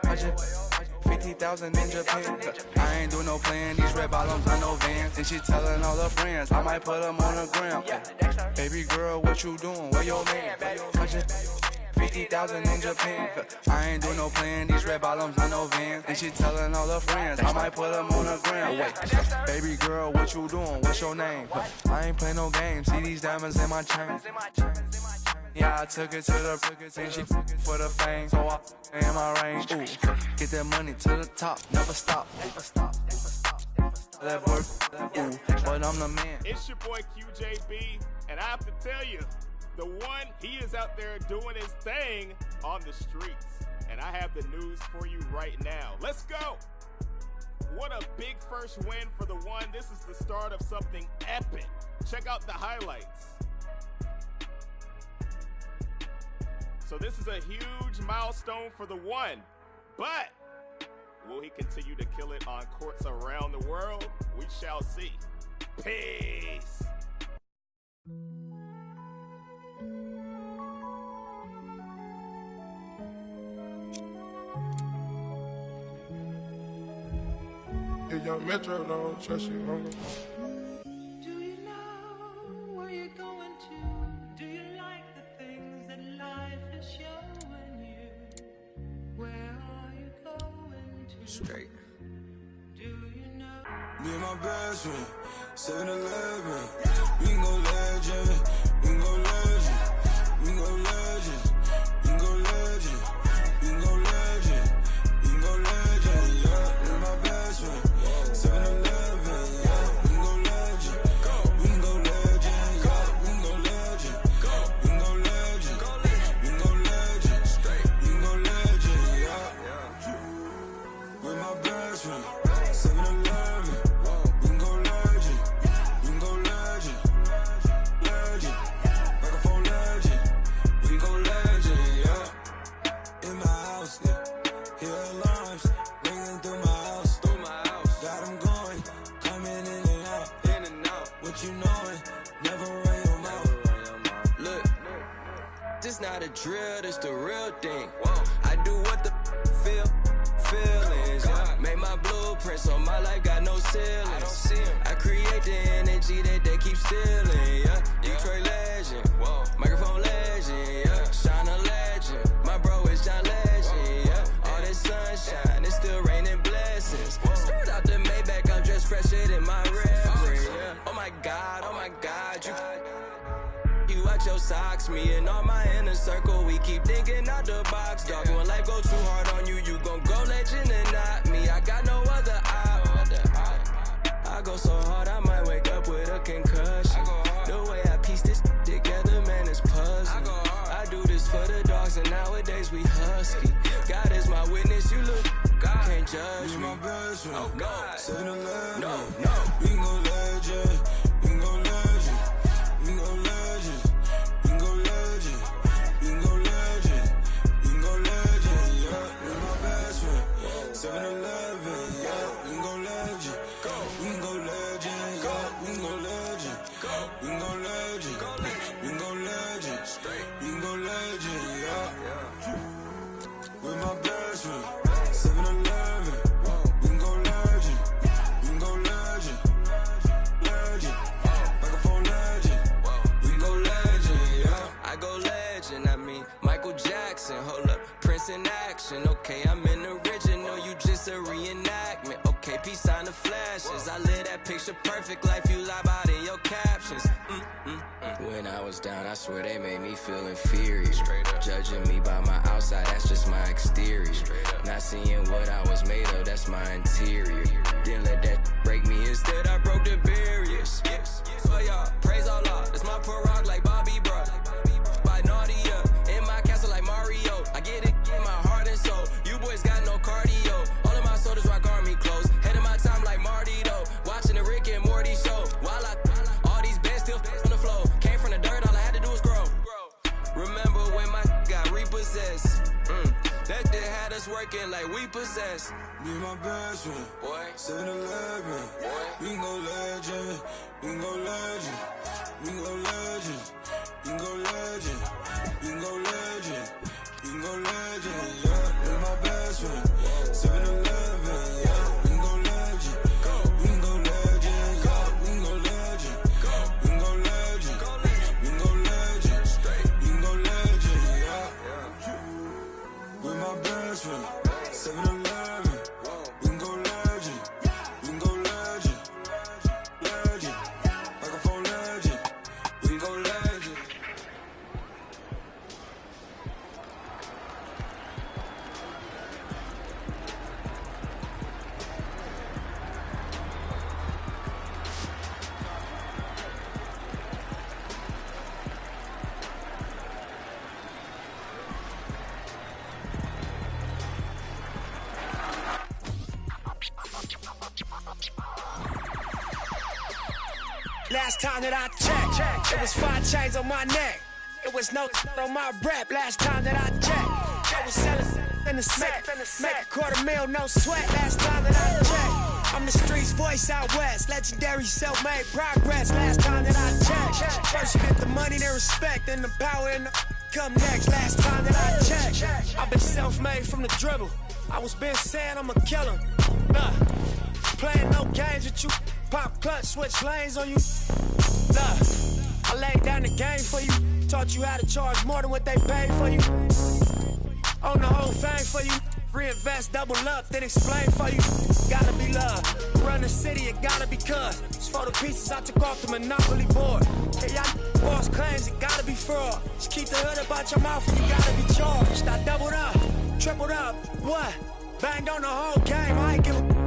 I just 50,000 in Japan. I ain't do no plan. These red bottoms on no Vans. And she telling all her friends I might put them on the gram. Baby girl, what you doing? Where your man? I just 50,000 in Japan. I ain't do no plan. These red bottoms on no Vans. And she telling all her friends I might put them on the gram. Wait, baby girl, what you doing? What's your name? I ain't play no games. See these diamonds in my chain. Yeah, I took it to the and she for the fame. So I in my range. Ooh, get that money to the top. Never stop. That work. Ooh, but I'm the man. It's your boy QJB, and I have to tell you, the one, he is out there doing his thing on the streets. And I have the news for you right now. Let's go. What a big first win for the one. This is the start of something epic. Check out the highlights. So this is a huge milestone for the one, but will he continue to kill it on courts around the world? We shall see. Peace. If young Metro don't trust you, homie. Do you know where you're going to? Do you like the things that life is showing you? Where are you going to? Straight. Do you know? Me and my best friend, 7-Eleven. We can go legend. We can go legend. We can go legend. We can go legend. We can go legend. We can go legend. Yeah, me and my best friend. 7-Eleven, yeah, we can go legend. We can go legend, yeah, we can go legend. We can go legend. We can go legend. We can go legend, yeah. With my best friend, 7-Eleven, we can go legend. We can go legend. Legend, microphone legend. We can go legend, yeah. In my house, yeah. Hear alarms ringing through my house. Got them going, coming in and out. What you knowin', never run your mouth. Look, this not a drill, this the real thing. I do what the feelings. Yeah. Make my blueprint so my life got no ceilings. I create the energy that they keep stealing. Yeah, Detroit legend, microphone legend. Yeah, Shine a legend. My bro is John Legend. Yeah, all this sunshine, it's still raining blessings. Skirt out the Maybach, I'm dressed fresher than my reverend. Yeah. Oh my God, you out your socks. Me and all my inner circle, we keep thinking out the box. Dog, when life go too hard on you, you gon' go legend and not me. I got no other op. I go so hard, I might wake up with a concussion. The way I piece this together, man, it's puzzling. I do this for the dogs, and nowadays we husky. God is my witness, you look, can't judge me. My best friend, oh God, 7-Eleven, no. We can go legend. We can go legend. We can go legend. We can go legend. We can go legend. We can go legend. Yeah, me and my best friend, 7-Eleven. Yeah, we can go legend. We can go legend. Yeah, we can go legend. We can go legend. We can go legend. We can go legend. Yeah, with my best friend, 7-Eleven. We can go legend. We can go legend. Legend. Microphone legend. We can go legend, yeah. I go legend, I mean Michael Jackson. Hold up, Prince in action. Okay, I'm in the original, you just a reenactment. Okay, peace on the flashes. I live that picture perfect life you lie about in your captions. When I was down, I swear they made me feel inferior. Judging me by my outside, that's just my exterior. Not seeing what I was made of, that's my interior. Didn't let that break me, instead I broke the barriers. So y'all, praise Allah, it's my parag like Bobby, bruh. By Nadia, in my castle like Mario. I get it in my heart and soul. You boys got no cardio. All of my soldiers rock army clothes. Head of my time like Marty though. Watching the Rick and Morty show. While all these bands still on the floor. Came from the dirt, all I had to do was grow. Remember when my got repossessed? That shit had us working like we possessed. Me and my best friend, 7-Eleven. We can go legend. We can go legend. We can go legend. We can go legend. We can go legend. last time that I checked. It was 5 chains on my neck. It was no on my rep last time that I checked. I was selling in the set, make a $250,000, no sweat last time that I checked. I'm the streets voice out west, legendary self-made progress last time that I checked. First you get the money, then respect, then the power and the come next last time that I checked. I've been self-made from the dribble. I was been saying I'm a killer. Nah, playing no games with you. Pop clutch, switch lanes on you. Nah, I laid down the game for you. Taught you how to charge more than what they paid for you. Own the whole thing for you. Reinvest, double up, then explain for you. Gotta be love. Run the city, it gotta be cuz. It's for the pieces I took off the Monopoly board. Hey, y'all false claims, it gotta be fraud. Just keep the hood up out your mouth and you gotta be charged. I doubled up, tripled up, what? Banged on the whole game, I ain't give a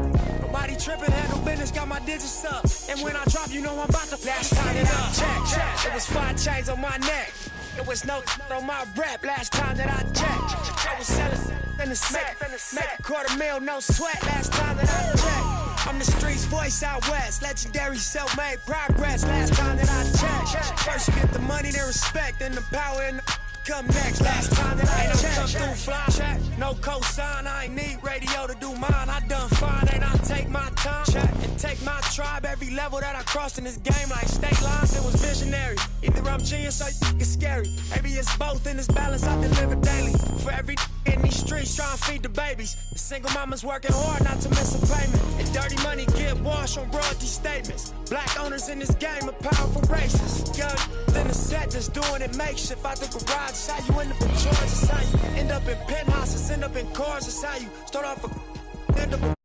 nobody tripping, handle business, got my digits up. And when I drop, you know I'm about to last time that I checked. It was 5 chains on my neck. It was no on my rep last time that I checked. I was selling in the set, make a $250,000, no sweat last time that I checked. I'm the streets voice out west, legendary self-made progress last time that I checked. First you get the money, then respect, then the power and the come next last time that I checked. Come through fly check, no cosign, I ain't need radio to do mine. I done fine, and I take my time check and take my tribe every level that I crossed in this game like state lines. It was visionary. Either I'm genius or it's scary. Maybe it's both in this balance I deliver daily. For every in these streets trying to feed the babies. The single mama's working hard not to miss a payment. And dirty money get washed on royalty statements. Black owners in this game are powerful racists. Young in the set just doing it makeshift out the garage. It's how you end up in Georgia. It's how you end up in penthouses, end up in cars. It's how you start off a end up